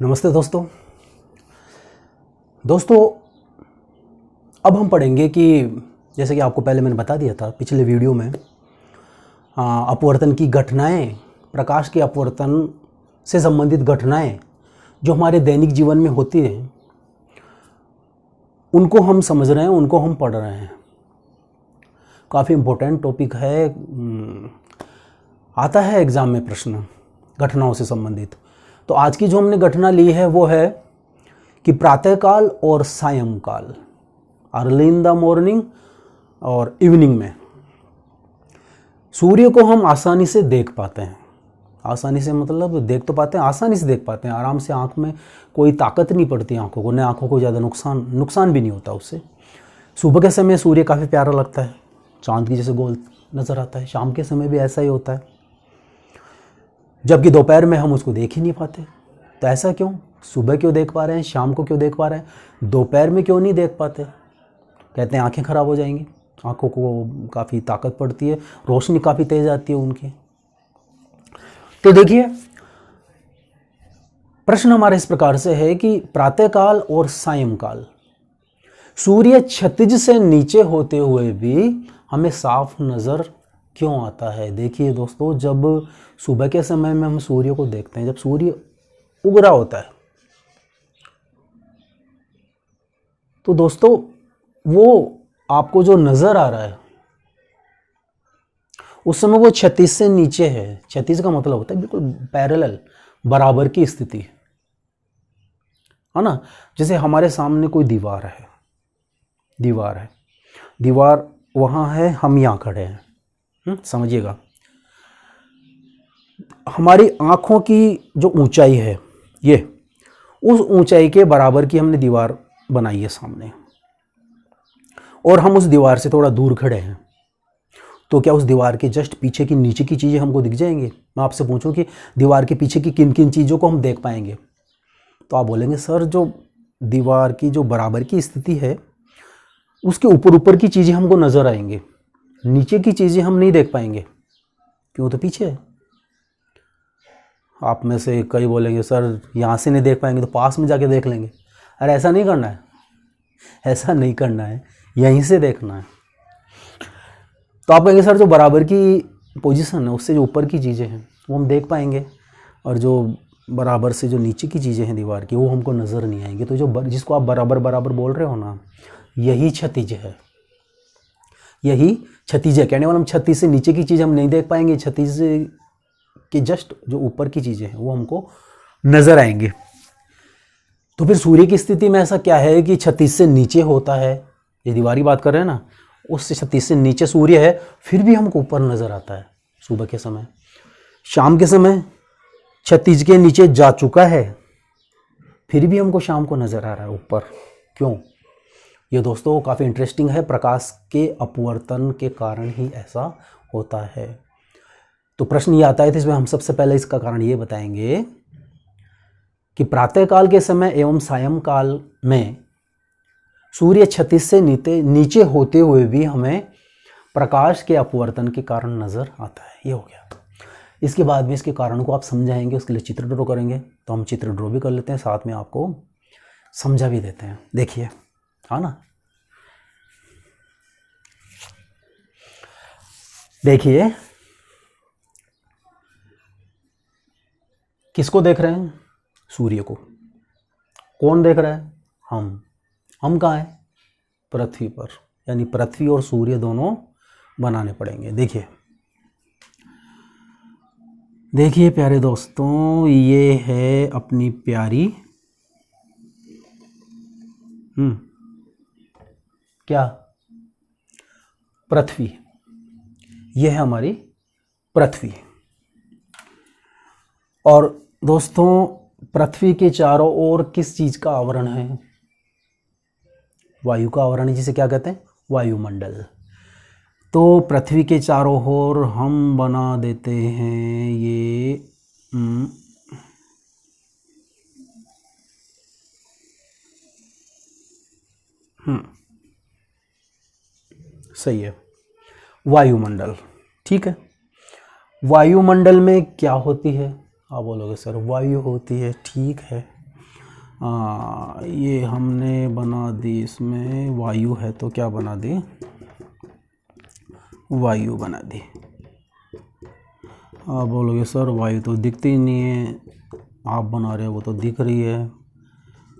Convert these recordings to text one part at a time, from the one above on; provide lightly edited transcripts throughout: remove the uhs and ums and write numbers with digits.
नमस्ते दोस्तों। अब हम पढ़ेंगे कि जैसे कि आपको पहले मैंने बता दिया था पिछले वीडियो में अपवर्तन की घटनाएं, प्रकाश के अपवर्तन से संबंधित घटनाएं जो हमारे दैनिक जीवन में होती हैं उनको हम समझ रहे हैं, उनको हम पढ़ रहे हैं। काफ़ी इम्पोर्टेंट टॉपिक है, आता है एग्ज़ाम में प्रश्न घटनाओं से संबंधित। तो आज की जो हमने घटना ली है वो है कि प्रातःकाल और सायंकाल, अर्ली इन द मॉर्निंग और इवनिंग में सूर्य को हम आसानी से देख पाते हैं। आसानी से मतलब देख तो पाते हैं, आसानी से देख पाते हैं, आराम से। आँख में कोई ताकत नहीं पड़ती आँखों को, न आँखों को ज़्यादा नुकसान भी नहीं होता उससे। सुबह के समय सूर्य काफ़ी प्यारा लगता है, चांद की जैसे गोल नज़र आता है। शाम के समय भी ऐसा ही होता है, जबकि दोपहर में हम उसको देख ही नहीं पाते। तो ऐसा क्यों? सुबह क्यों देख पा रहे हैं, शाम को क्यों देख पा रहे हैं, दोपहर में क्यों नहीं देख पाते? कहते हैं आंखें ख़राब हो जाएंगी, आंखों को काफ़ी ताकत पड़ती है, रोशनी काफ़ी तेज़ आती है उनकी। तो देखिए, प्रश्न हमारा इस प्रकार से है कि प्रातःकाल और सायंकाल सूर्य क्षितिज से नीचे होते हुए भी हमें साफ नज़र क्यों आता है। देखिए दोस्तों, जब सुबह के समय में हम सूर्य को देखते हैं, जब सूर्य उग रहा होता है, तो दोस्तों वो आपको जो नज़र आ रहा है उस समय वो क्षितिज से नीचे है। क्षितिज का मतलब होता है बिल्कुल पैरेलल, बराबर की स्थिति, है ना। जैसे हमारे सामने कोई दीवार है, दीवार वहाँ है, हम यहाँ खड़े हैं। समझिएगा, हमारी आँखों की जो ऊंचाई है, ये उस ऊंचाई के बराबर की हमने दीवार बनाई है सामने, और हम उस दीवार से थोड़ा दूर खड़े हैं। तो क्या उस दीवार के जस्ट पीछे की नीचे की चीज़ें हमको दिख जाएंगी? मैं आपसे पूछूं कि दीवार के पीछे की किन किन चीज़ों को हम देख पाएंगे? तो आप बोलेंगे सर, जो दीवार की जो बराबर की स्थिति है उसके ऊपर की चीज़ें हमको नज़र आएंगी, नीचे की चीज़ें हम नहीं देख पाएंगे। क्यों? तो पीछे है। आप में से कई बोलेंगे सर यहाँ से नहीं देख पाएंगे तो पास में जाके देख लेंगे। अरे ऐसा नहीं करना है, ऐसा नहीं करना है, यहीं से देखना है। तो आप कहेंगे सर जो बराबर की पोजीशन है उससे जो ऊपर की चीज़ें हैं वो हम देख पाएंगे, और जो बराबर से जो नीचे की चीज़ें हैं दीवार की वो हमको नज़र नहीं आएंगी। तो जो जिसको आप बराबर बराबर बोल रहे हो ना, यही क्षितिज है, यही क्षितिज है। कहने वाला हम क्षितिज से नीचे की चीज़ हम नहीं देख पाएंगे, क्षितिज के जस्ट जो ऊपर की चीज़ें हैं वो हमको नज़र आएंगे। तो फिर सूर्य की स्थिति में ऐसा क्या है कि क्षितिज से नीचे होता है, ये दीवारी बात कर रहे हैं ना, उससे क्षितिज से नीचे सूर्य है, फिर भी हमको ऊपर नज़र आता है सुबह के समय। शाम के समय क्षितिज के नीचे जा चुका है, फिर भी हमको शाम को नज़र आ रहा है ऊपर। क्यों? ये दोस्तों काफ़ी इंटरेस्टिंग है, प्रकाश के अपवर्तन के कारण ही ऐसा होता है। तो प्रश्न ये आता है, तो इसमें हम सबसे पहले इसका कारण ये बताएंगे कि प्रातःकाल के समय एवं सायंकाल में सूर्य क्षितिज से नीचे होते हुए भी हमें प्रकाश के अपवर्तन के कारण नज़र आता है। ये हो गया। इसके बाद में इसके कारण को आप समझाएंगे, उसके लिए चित्र ड्रॉ करेंगे। तो हम चित्र ड्रॉ भी कर लेते हैं, साथ में आपको समझा भी देते हैं। देखिए, हाँ ना, देखिए किसको देख रहे हैं? सूर्य को। कौन देख रहा है? हम कहाँ हैं? पृथ्वी पर। यानी पृथ्वी और सूर्य दोनों बनाने पड़ेंगे। देखिए प्यारे दोस्तों, ये है अपनी प्यारी क्या? पृथ्वी। ये है हमारी पृथ्वी। और दोस्तों, पृथ्वी के चारों ओर किस चीज़ का आवरण है? वायु का आवरण है, जिसे क्या कहते हैं? वायुमंडल। तो पृथ्वी के चारों ओर हम बना देते हैं ये सही है, वायुमंडल। ठीक है। वायुमंडल में क्या होती है? आप बोलोगे सर वायु होती है, ठीक है, ये हमने बना दी, इसमें वायु है तो क्या बना दी, वायु बना दी। आप बोलोगे सर वायु तो दिखती ही नहीं है, आप बना रहे हो वो तो दिख रही है।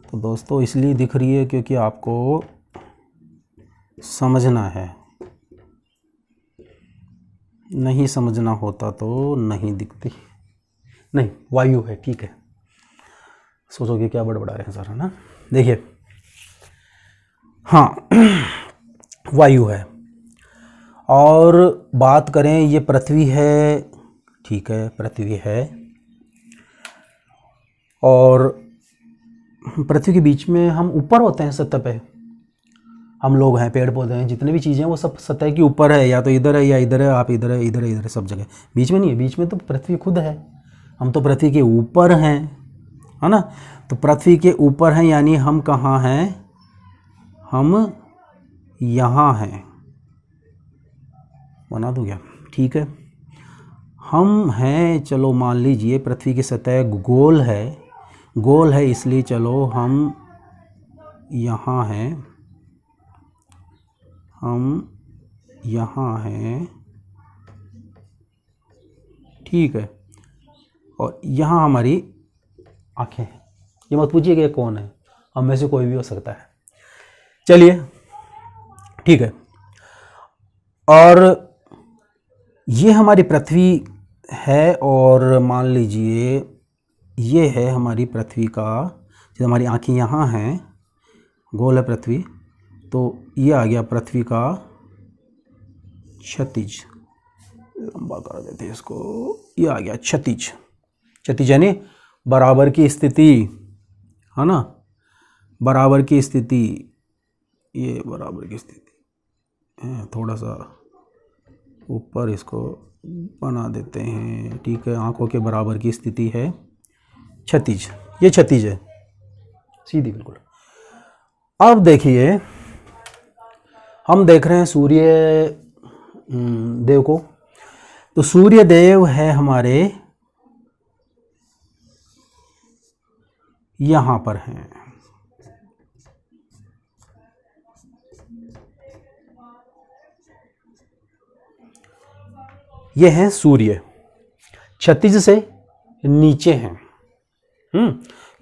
तो दोस्तों इसलिए दिख रही है क्योंकि आपको समझना है, नहीं समझना होता तो नहीं दिखती। नहीं वायु है, ठीक है। सोचोगे क्या बड़बड़ा रहे हैं सर, है ना। देखिए हाँ वायु है। और बात करें ये पृथ्वी है, ठीक है पृथ्वी है, और पृथ्वी के बीच में हम ऊपर होते हैं सतह पे, हम लोग हैं, पेड़ पौधे हैं, जितने भी चीज़ें हैं वो सब सतह के ऊपर है, या तो इधर है या इधर है, आप इधर है इधर है इधर है, सब जगह। बीच में नहीं है, बीच में तो पृथ्वी खुद है, हम तो पृथ्वी के ऊपर हैं, है ना। तो पृथ्वी के ऊपर हैं यानी हम कहाँ हैं, हम यहाँ हैं, बना दूँ क्या, ठीक है। हम हैं, चलो मान लीजिए पृथ्वी की सतह गोल है, गोल है इसलिए चलो हम यहाँ हैं, हम यहाँ हैं, ठीक है। और यहाँ हमारी आँखें हैं। ये मत पूछिए कि कौन है, हम में से कोई भी हो सकता है, चलिए ठीक है। और ये हमारी पृथ्वी है, और मान लीजिए ये है हमारी पृथ्वी का, जैसे हमारी आँखें यहाँ हैं, गोल है पृथ्वी, तो ये आ गया पृथ्वी का क्षितिज, लंबा कर देते हैं इसको, ये आ गया क्षितिज। क्षितिज यानी बराबर की स्थिति, है ना, बराबर की स्थिति, ये बराबर की स्थिति है, थोड़ा सा ऊपर इसको बना देते हैं, ठीक है। आंखों के बराबर की स्थिति है क्षितिज, ये क्षितिज है सीधी बिल्कुल। अब देखिए हम देख रहे हैं सूर्य देव को, तो सूर्य देव है हमारे यहाँ पर हैं, ये हैं सूर्य, क्षितिज से नीचे हैं,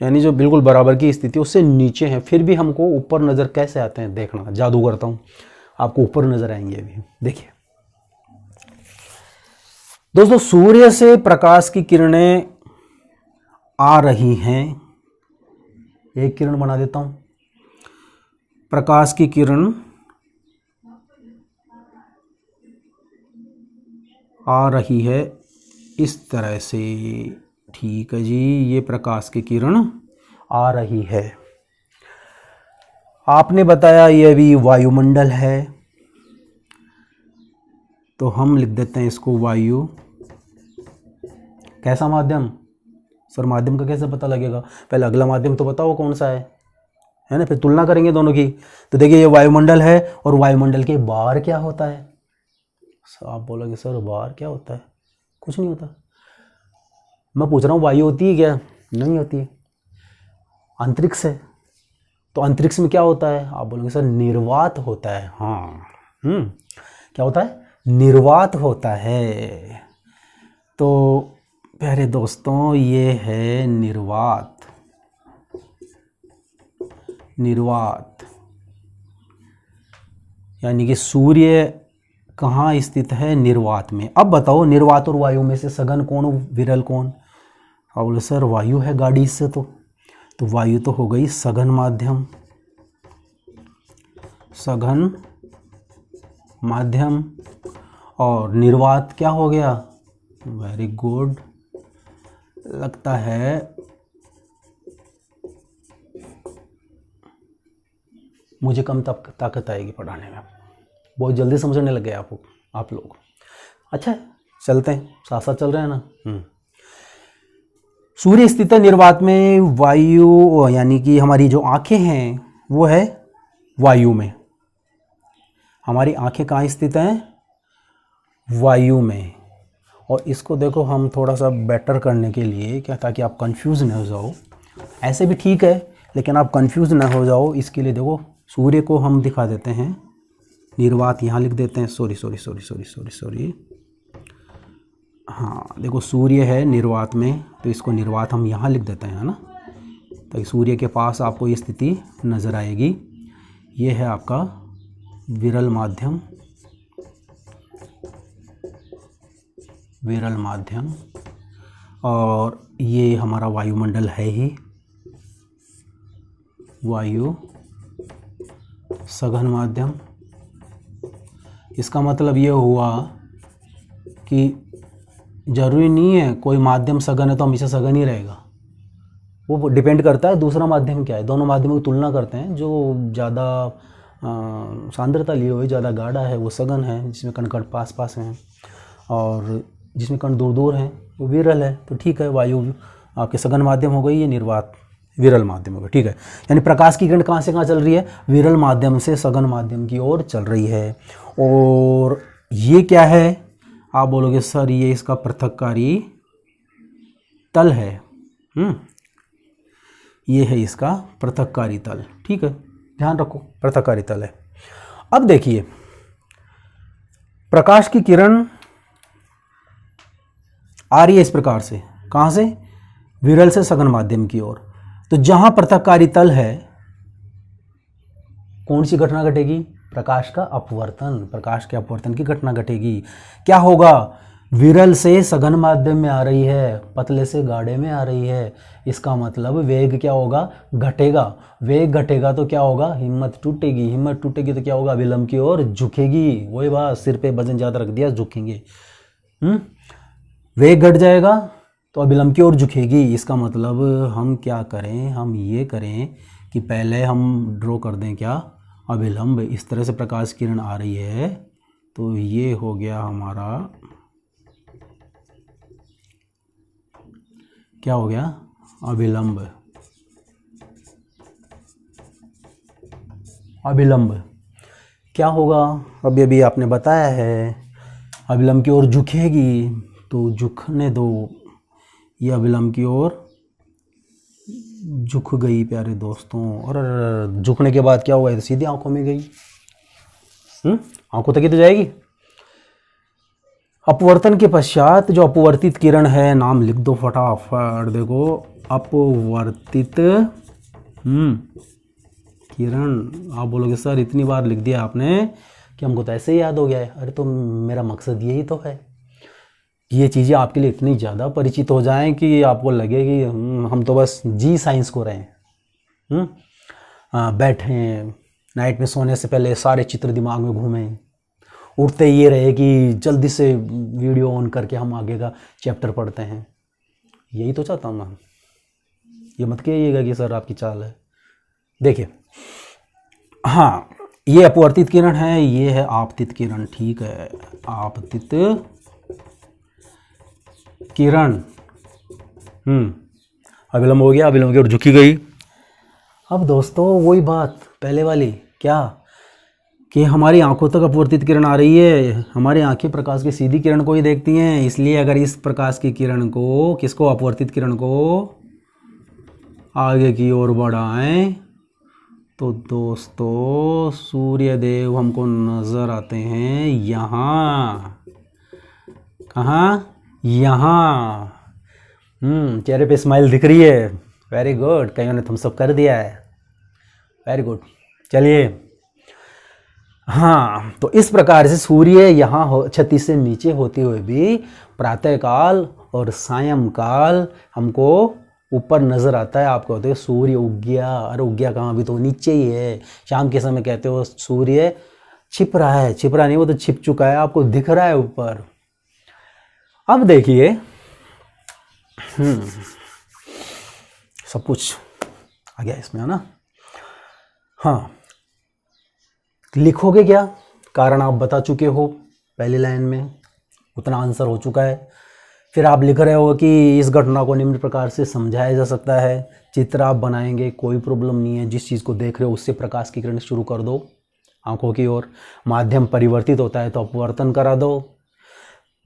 यानी जो बिल्कुल बराबर की स्थिति उससे नीचे हैं। फिर भी हमको ऊपर नज़र कैसे आते हैं, देखना, जादू करता हूँ, आपको ऊपर नज़र आएंगे अभी। देखिए दोस्तों, सूर्य से प्रकाश की किरणें आ रही हैं, एक किरण बना देता हूँ, प्रकाश की किरण आ रही है इस तरह से, ठीक है जी, ये प्रकाश की किरण आ रही है। आपने बताया ये भी वायुमंडल है, तो हम लिख देते हैं इसको वायु। कैसा माध्यम, सर माध्यम का कैसे पता लगेगा, पहले अगला माध्यम तो बताओ कौन सा है ना, फिर तुलना करेंगे दोनों की। तो देखिए ये वायुमंडल है, और वायुमंडल के बाहर क्या होता है, आप बोलोगे सर बाहर क्या होता है, कुछ नहीं होता। मैं पूछ रहा हूँ वायु होती है क्या, नहीं होती है, अंतरिक्ष है। तो अंतरिक्ष में क्या होता है, आप बोलोगे सर निर्वात होता है। हाँ क्या होता है, निर्वात होता है। तो प्यारे दोस्तों ये है निर्वात, निर्वात यानी कि सूर्य कहाँ स्थित है, निर्वात में। अब बताओ निर्वात और वायु में से सघन कौन, विरल कौन। आप बोले सर वायु है गाड़ी इससे, तो वायु तो हो गई सघन माध्यम, सघन माध्यम, और निर्वात क्या हो गया, वेरी गुड। लगता है मुझे कम ताकत आएगी पढ़ाने में, बहुत जल्दी समझने लग गए आप लोग। अच्छा चलते हैं, साथ साथ चल रहे हैं ना। सूर्य स्थित है निर्वात में, वायु यानी कि हमारी जो आंखें हैं वो है वायु में, हमारी आंखें कहाँ स्थित हैं, वायु में। और इसको देखो हम थोड़ा सा बेटर करने के लिए क्या, ताकि आप कंफ्यूज न हो जाओ, ऐसे भी ठीक है लेकिन आप कंफ्यूज ना हो जाओ, इसके लिए देखो सूर्य को हम दिखा देते हैं, निर्वात यहाँ लिख देते हैं, सॉरी, हाँ देखो सूर्य है निर्वात में, तो इसको निर्वात हम यहाँ लिख देते हैं, है ना, ताकि सूर्य के पास आपको ये स्थिति नज़र आएगी। ये है आपका विरल माध्यम, विरल माध्यम, और ये हमारा वायुमंडल है ही, वायु सघन माध्यम। इसका मतलब ये हुआ कि जरूरी नहीं है कोई माध्यम सघन है तो हमेशा सघन ही रहेगा, वो डिपेंड करता है दूसरा माध्यम क्या है। दोनों माध्यमों की तुलना करते हैं, जो ज़्यादा सांद्रता लिए हुई, ज़्यादा गाढ़ा है वो सघन है, जिसमें कण कण पास पास हैं, और जिसमें कण दूर दूर हैं वो विरल है। तो ठीक है, वायु आपके सघन माध्यम हो गई, ये निर्वात विरल माध्यम हो गया, ठीक है। यानी प्रकाश की किरण कहाँ से कहाँ चल रही है, विरल माध्यम से सघन माध्यम की ओर चल रही है। और ये क्या है, आप बोलोगे सर ये इसका पृथक्कारी तल है, ये है इसका पृथक्कारी तल, ठीक है, ध्यान रखो पृथक्कारी तल है। अब देखिए प्रकाश की किरण आ रही है इस प्रकार से, कहाँ से, विरल से सघन माध्यम की ओर। तो जहां पृथक्कारी तल है, कौन सी घटना घटेगी, प्रकाश का अपवर्तन, प्रकाश के अपवर्तन की घटना घटेगी। क्या होगा, विरल से सघन माध्यम में आ रही है, पतले से गाढ़े में आ रही है, इसका मतलब वेग क्या होगा, घटेगा। वेग घटेगा तो क्या होगा, हिम्मत टूटेगी, हिम्मत टूटेगी तो क्या होगा, विलंब की ओर झुकेगी। वही बात, सिर पे वजन ज़्यादा रख दिया झुकेंगे। वेग घट जाएगा तो अभिलंब की ओर झुकेगी। इसका मतलब हम क्या करें, हम ये करें कि पहले हम ड्रॉ कर दें क्या, अभिलंब। इस तरह से प्रकाश किरण आ रही है, तो ये हो गया हमारा, क्या हो गया, अभिलंब। अभिलंब क्या होगा, अभी अभी आपने बताया है, अभिलंब की ओर झुकेगी, तो झुकने दो, ये अभिलंब की ओर झुक गई प्यारे दोस्तों। और झुकने के बाद क्या हुआ, तो सीधी आंखों में गई, आंखों तक ही तो जाएगी। अपवर्तन के पश्चात जो अपवर्तित किरण है, नाम लिख दो फटाफट, देखो अपवर्तित किरण। आप बोलोगे सर इतनी बार लिख दिया आपने कि हमको तो ऐसे ही याद हो गया है। अरे तो मेरा मकसद यही तो है, ये चीज़ें आपके लिए इतनी ज़्यादा परिचित हो जाएं कि आपको लगे कि हम तो बस जी साइंस को रहे हैं। बैठे नाइट में सोने से पहले सारे चित्र दिमाग में घूमें, उठते ये रहे कि जल्दी से वीडियो ऑन करके हम आगे का चैप्टर पढ़ते हैं। यही तो चाहता हूँ मैं, ये मत कहिएगा कि सर आपकी चाल है। देखिए हाँ, ये अपवर्तित किरण है, ये है आपतित किरण, ठीक है, आपतित किरण। अभिलंब हो गया, अभिलंब की ओर झुकी गई। अब दोस्तों वही बात पहले वाली, क्या कि हमारी आंखों तक अपवर्तित किरण आ रही है, हमारी आंखें प्रकाश की सीधी किरण को ही देखती हैं। इसलिए अगर इस प्रकाश की किरण को, किसको, अपवर्तित किरण को आगे की ओर बढ़ाएं तो दोस्तों सूर्य देव हमको नजर आते हैं यहाँ, कहाँ, यहाँ। चेहरे पे स्माइल दिख रही है, वेरी गुड, कईयों ने थम्स अप कर दिया है, वेरी गुड। चलिए हाँ, तो इस प्रकार से सूर्य यहाँ छत्ती से नीचे होते हुए भी प्रातःकाल और सायंकाल हमको ऊपर नजर आता है। आपको कहते हो सूर्य उग गया, अरे उग गया कहाँ, अभी तो नीचे ही है। शाम के समय कहते हो सूर्य छिप रहा है, छिप रहा नहीं, वो तो छिप चुका है, आपको दिख रहा है ऊपर। अब देखिए सब कुछ आ गया इसमें, है ना। हाँ, लिखोगे क्या, कारण आप बता चुके हो पहली लाइन में, उतना आंसर हो चुका है। फिर आप लिख रहे हो कि इस घटना को निम्न प्रकार से समझाया जा सकता है। चित्र आप बनाएंगे, कोई प्रॉब्लम नहीं है, जिस चीज़ को देख रहे हो उससे प्रकाश की किरण शुरू कर दो आंखों की ओर। माध्यम परिवर्तित होता है तो अपवर्तन करा दो,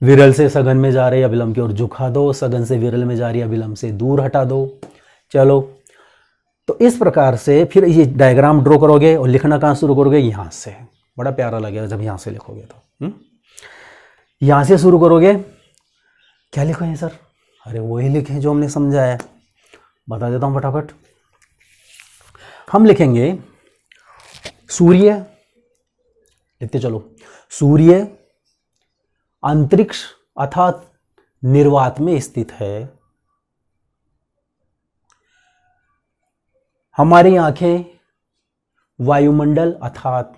विरल से सघन में जा रही अभिलंब की ओर झुका दो, सघन से विरल में जा रही अभिलंब से दूर हटा दो। चलो तो इस प्रकार से फिर ये डायग्राम ड्रॉ करोगे और लिखना कहाँ शुरू करोगे, यहाँ से। बड़ा प्यारा लगेगा जब यहाँ से लिखोगे तो। यहाँ से शुरू करोगे, क्या लिखोगे सर? अरे वही लिखें जो हमने समझाया, बता देता हूँ फटाफट। हम लिखेंगे सूर्य, लिखते चलो, सूर्य अंतरिक्ष अर्थात निर्वात में स्थित है। हमारी आंखें वायुमंडल अर्थात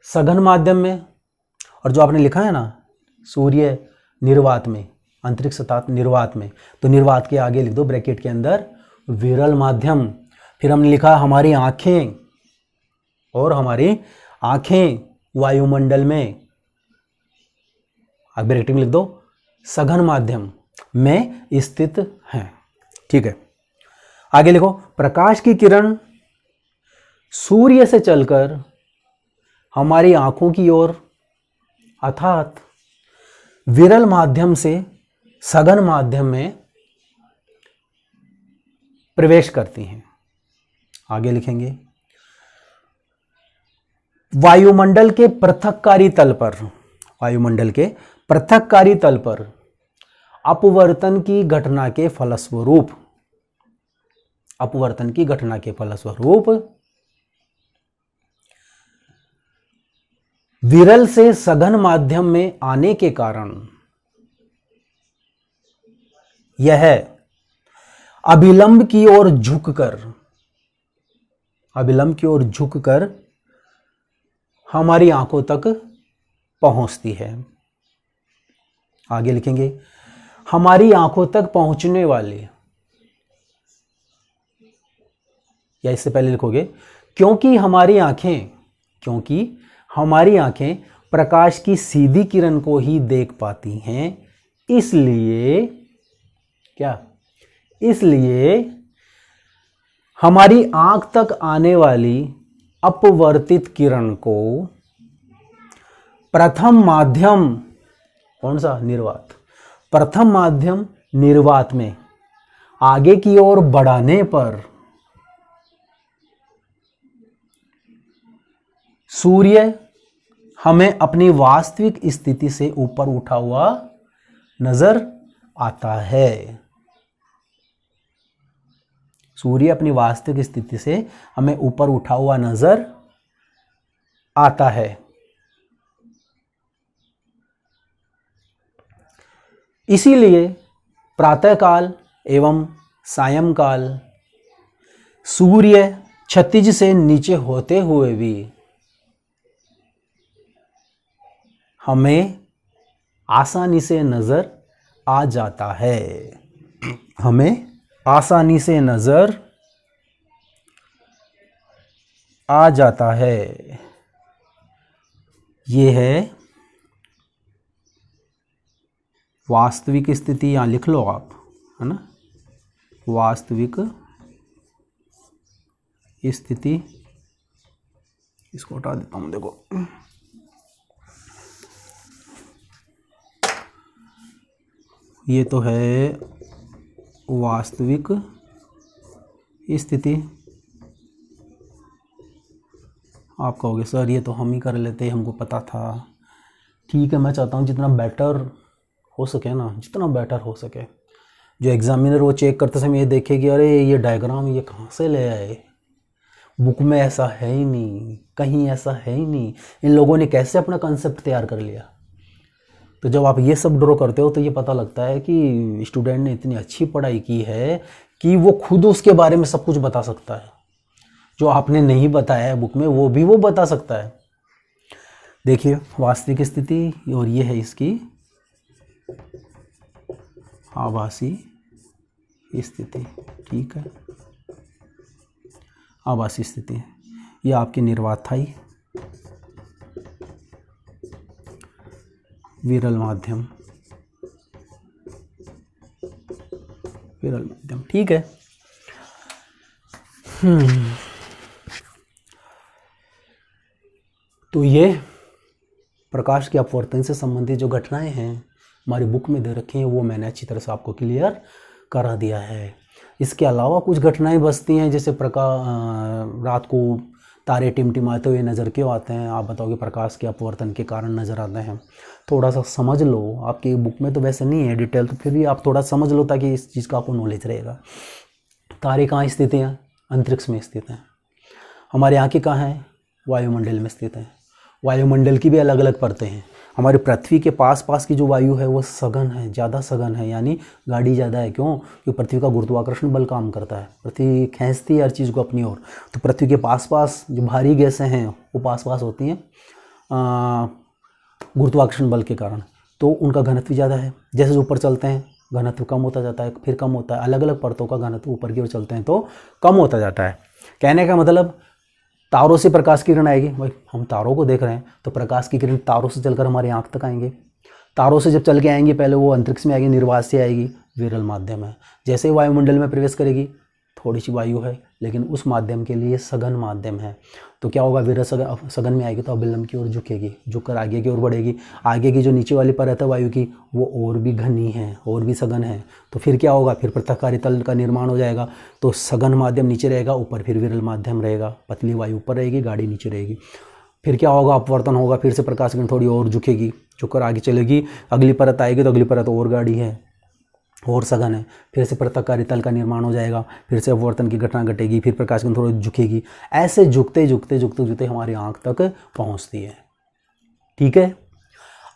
सघन माध्यम में, और जो आपने लिखा है ना सूर्य निर्वात में, अंतरिक्ष अर्थात निर्वात में, तो निर्वात के आगे लिख दो ब्रैकेट के अंदर विरल माध्यम। फिर हमने लिखा हमारी आंखें, और हमारी आंखें वायुमंडल में, ब्रैकेट में लिख दो सघन माध्यम में स्थित हैं। ठीक है, आगे लिखो प्रकाश की किरण सूर्य से चलकर हमारी आंखों की ओर अर्थात विरल माध्यम से सघन माध्यम में प्रवेश करती हैं। आगे लिखेंगे वायुमंडल के पृथककारी तल पर, वायुमंडल के पृथककारी तल पर अपवर्तन की घटना के फलस्वरूप, अपवर्तन की घटना के फलस्वरूप विरल से सघन माध्यम में आने के कारण यह अभिलंब की ओर झुककर हमारी आंखों तक पहुंचती है। आगे लिखेंगे हमारी आंखों तक पहुंचने वाले, या इससे पहले लिखोगे क्योंकि हमारी आंखें प्रकाश की सीधी किरण को ही देख पाती हैं, इसलिए क्या, इसलिए हमारी आंख तक आने वाली अपवर्तित किरण को प्रथम माध्यम, कौन सा, निर्वात, प्रथम माध्यम निर्वात में आगे की ओर बढ़ाने पर सूर्य हमें अपनी वास्तविक स्थिति से ऊपर उठा हुआ नजर आता है। सूर्य अपनी वास्तविक स्थिति से हमें ऊपर उठा हुआ नजर आता है। इसीलिए प्रातःकाल एवं सायंकाल सूर्य क्षितिज से नीचे होते हुए भी हमें आसानी से नजर आ जाता है, हमें आसानी से नजर आ जाता है। ये है वास्तविक स्थिति, यहाँ लिख लो आप, है ना, वास्तविक स्थिति। इसको हटा देता हूँ, देखो ये तो है वास्तविक स्थिति। आप कहोगे सर ये तो हम ही कर लेते, हमको पता था। ठीक है, मैं चाहता हूँ जितना बेटर हो सके ना, जितना बेटर हो सके, जो एग्जामिनर वो चेक करते समय ये देखे कि अरे ये डायग्राम ये कहाँ से ले आए, बुक में ऐसा है ही नहीं, कहीं ऐसा है ही नहीं, इन लोगों ने कैसे अपना कंसेप्ट तैयार कर लिया। तो जब आप ये सब ड्रॉ करते हो तो ये पता लगता है कि स्टूडेंट ने इतनी अच्छी पढ़ाई की है कि वो खुद उसके बारे में सब कुछ बता सकता है, जो आपने नहीं बताया है बुक में वो भी वो बता सकता है। देखिए वास्तविक स्थिति, और ये है इसकी आभासी स्थिति। ठीक है, आभासी स्थिति, ये आपकी निर्वात था, विरल माध्यम, विरल माध्यम। ठीक है, तो ये प्रकाश के अपवर्तन से संबंधित जो घटनाएं हैं हमारी बुक में दे रखी हैं वो मैंने अच्छी तरह से आपको क्लियर करा दिया है। इसके अलावा कुछ घटनाएं बसती हैं, जैसे रात को तारे टिमटिमाते हुए नज़र क्यों आते हैं? आप बताओगे प्रकाश के अपवर्तन के कारण नज़र आते हैं। थोड़ा सा समझ लो, आपकी बुक में तो वैसे नहीं है डिटेल, तो फिर भी आप थोड़ा समझ लो ताकि इस चीज़ का आपको नॉलेज रहेगा। तारे कहाँ स्थित हैं? अंतरिक्ष में स्थित हैं। हमारे यहाँ की कहाँ है? वायुमंडल में स्थित हैं। वायुमंडल की भी अलग अलग परतें हैं। हमारी पृथ्वी के पास पास की जो वायु है वो सघन है, ज़्यादा सघन है, यानी गाढ़ी ज़्यादा है। क्यों? क्योंकि पृथ्वी का गुरुत्वाकर्षण बल काम करता है, पृथ्वी खींचती है हर चीज़ को अपनी ओर। तो पृथ्वी के पास पास जो भारी गैसें हैं वो पास पास होती हैं गुरुत्वाकर्षण बल के कारण, तो उनका घनत्व ज़्यादा है। जैसे ऊपर चलते हैं घनत्व कम होता जाता है, फिर कम होता है। अलग अलग परतों का घनत्व ऊपर की ओर चलते हैं तो कम होता जाता है। कहने का मतलब तारों से प्रकाश की किरण आएगी। भाई हम तारों को देख रहे हैं तो प्रकाश की किरण तारों से चलकर हमारी आंख तक आएंगे। तारों से जब चल के आएंगी पहले वो अंतरिक्ष में आएगी, निर्वात से आएगी, विरल माध्यम है। जैसे ही वायुमंडल में प्रवेश करेगी, थोड़ी सी वायु है लेकिन उस माध्यम के लिए सघन माध्यम है, तो क्या होगा? विरल सघन में आएगी तो अभिलंब की ओर झुकेगी, झुककर आगे की ओर बढ़ेगी। आगे की जो नीचे वाली परत है वायु की वो और भी घनी है, और भी सघन है। तो फिर क्या होगा? फिर पृथककारी तल का निर्माण हो जाएगा। तो सघन माध्यम नीचे रहेगा, ऊपर फिर विरल माध्यम रहेगा। पतली वायु ऊपर रहेगी, गाढ़ी नीचे रहेगी। फिर क्या होगा? अपवर्तन होगा, फिर से प्रकाश किरण थोड़ी और झुकेगी, झुककर आगे चलेगी। अगली परत आएगी तो अगली परत और गाढ़ी है, और सघन है। फिर से पृथककारी तल का निर्माण हो जाएगा, फिर से अपवर्तन की घटना घटेगी, फिर प्रकाश किरण थोड़ी झुकेगी। ऐसे झुकते झुकते झुकते झुकते हमारी आंख तक पहुंचती है। ठीक है।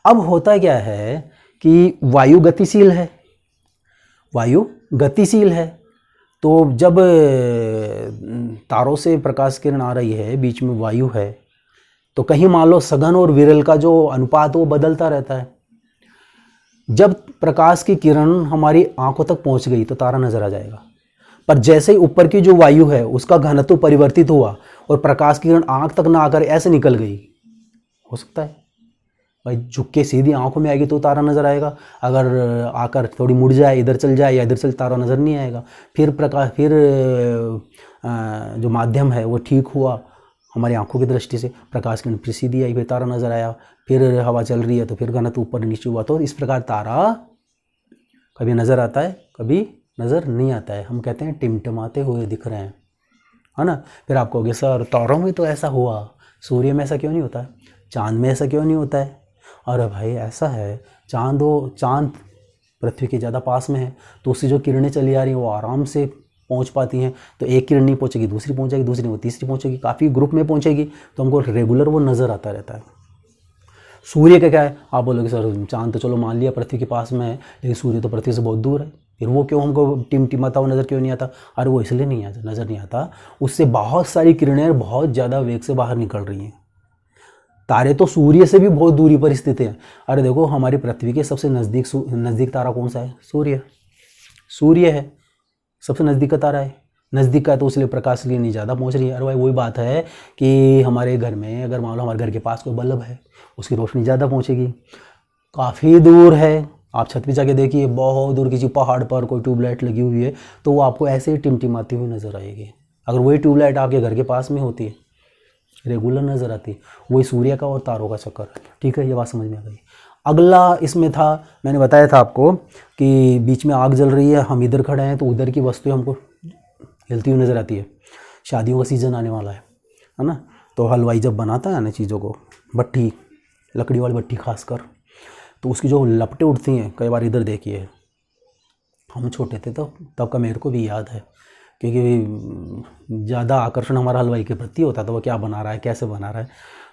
अब होता क्या है कि वायु गतिशील है, वायु गतिशील है। तो जब तारों से प्रकाश किरण आ रही है, बीच में वायु है, तो कहीं मान लो सघन और विरल का जो अनुपात वो बदलता रहता है। जब प्रकाश की किरण हमारी आंखों तक पहुंच गई तो तारा नजर आ जाएगा, पर जैसे ही ऊपर की जो वायु है उसका घनत्व परिवर्तित हुआ और प्रकाश की किरण आंख तक ना आकर ऐसे निकल गई, हो सकता है भाई झुक के सीधी आंखों में आएगी तो तारा नजर आएगा। अगर आकर थोड़ी मुड़ जाए, इधर चल जाए या इधर चल, तारा नजर नहीं आएगा। फिर जो माध्यम है वो ठीक हुआ हमारी आंखों की दृष्टि से, प्रकाश किरण फिर सीधी आई, फिर तारा नजर आया। फिर हवा चल रही है तो फिर घनत्व ऊपर नीचे हुआ। तो इस प्रकार तारा कभी नजर आता है, कभी नजर नहीं आता है। हम कहते हैं टिमटिमाते हुए दिख रहे हैं, है ना। फिर आप कहोगे सर तारों में तो ऐसा हुआ, सूर्य में ऐसा क्यों नहीं होता, चांद में ऐसा क्यों नहीं होता है? अरे भाई ऐसा है, चांद पृथ्वी के ज़्यादा पास में है तो उससे जो किरणें चली आ रही हैं वो आराम से पहुंच पाती हैं। तो एक किरण नहीं पहुंचेगी, दूसरी पहुंचेगी, दूसरी वो तीसरी पहुंचेगी, काफ़ी ग्रुप में पहुंचेगी, तो हमको रेगुलर वो नज़र आता रहता है। सूर्य का क्या है? आप बोलोगे सर चांद तो चलो मान लिया पृथ्वी के पास में है, लेकिन सूर्य तो पृथ्वी से बहुत दूर है, फिर वो क्यों हमको टिमटिमाता हुआ नज़र क्यों नहीं आता? अरे वो इसलिए नहीं आता, नज़र नहीं आता, उससे बहुत सारी किरणें बहुत ज़्यादा वेग से बाहर निकल रही हैं। तारे तो सूर्य से भी बहुत दूरी पर स्थित हैं। अरे देखो हमारी पृथ्वी के सबसे नज़दीक तारा कौन सा है? सूर्य है, सबसे नज़दीक का तारा है। नज़दीक का है तो इसलिए प्रकाश की नहीं ज़्यादा पहुंच रही है। अरे भाई वही बात है कि हमारे घर में अगर मान लो हमारे घर के पास कोई बल्ब है, उसकी रोशनी ज़्यादा पहुंचेगी। काफ़ी दूर है, आप छत पे जाके देखिए, बहुत दूर किसी पहाड़ पर कोई ट्यूबलाइट लगी हुई है तो वो आपको ऐसे ही टिमटिमाती हुई नज़र आएगी। अगर वही ट्यूबलाइट आपके घर के पास में होती है, रेगुलर नज़र आती है। वही सूर्य का और तारों का चक्कर है। ठीक है, ये बात समझ में आ गई। अगला इसमें था, मैंने बताया था आपको कि बीच में आग जल रही है, हम इधर खड़े हैं तो उधर की वस्तुएं हमको हिलती हुई नज़र आती है। शादियों का सीज़न आने वाला है ना, तो हलवाई जब बनाता है ना चीज़ों को, भट्टी, लकड़ी वाली भट्टी खासकर, तो उसकी जो लपटें उठती हैं, कई बार इधर देखिए, हम छोटे थे तो तब का मेरे को भी याद है, क्योंकि ज़्यादा आकर्षण हमारा हलवाई के प्रति होता था, वो क्या बना रहा है, कैसे बना रहा है।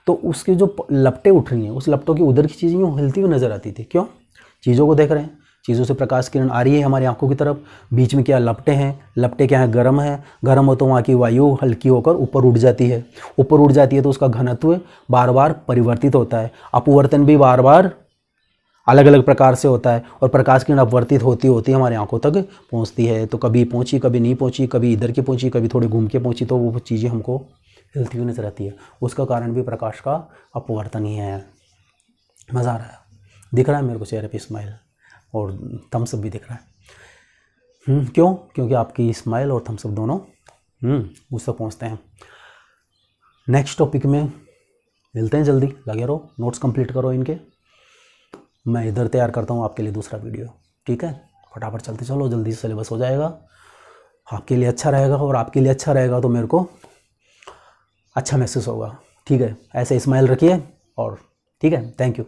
तो उसकी जो लपटें उठ रही हैं, उस लपटों की उधर की चीज़ें यूँ हिलती हुई नज़र आती थी। क्यों? चीज़ों को देख रहे हैं, चीज़ों से प्रकाश किरण आ रही है हमारी आंखों की तरफ, बीच में क्या लपटें हैं, लपटें क्या हैं, गर्म है, गर्म हो तो वहाँ की वायु हल्की होकर ऊपर उड़ जाती है, ऊपर उड़ जाती है तो उसका घनत्व बार बार परिवर्तित होता है, अपवर्तन भी बार बार अलग अलग प्रकार से होता है, और प्रकाश किरण अपवर्तित होती होती हमारी आंखों तक पहुँचती है। तो कभी पहुँची, कभी नहीं पहुँची, कभी इधर की पहुँची, कभी थोड़ी घूम के पहुँची, तो वो चीज़ें हमको हिलती हुई नजर आती है। उसका कारण भी प्रकाश का अपवर्तन ही है। मज़ा आ रहा है, दिख रहा है मेरे को चेहरे पे स्माइल, और थम्स अप भी दिख रहा है। क्यों? क्योंकि आपकी स्माइल और थम्स अप दोनों उस तक पहुँचते हैं। नेक्स्ट टॉपिक में मिलते हैं, जल्दी लगे रहो, नोट्स कंप्लीट करो इनके। मैं इधर तैयार करता हूँ आपके लिए दूसरा वीडियो। ठीक है, फटाफट चलते चलो, जल्दी से सिलेबस हो जाएगा। आपके लिए अच्छा रहेगा और आपके लिए अच्छा रहेगा तो मेरे को अच्छा महसूस होगा। ठीक है, ऐसे स्माइल रखिए और ठीक है, थैंक यू।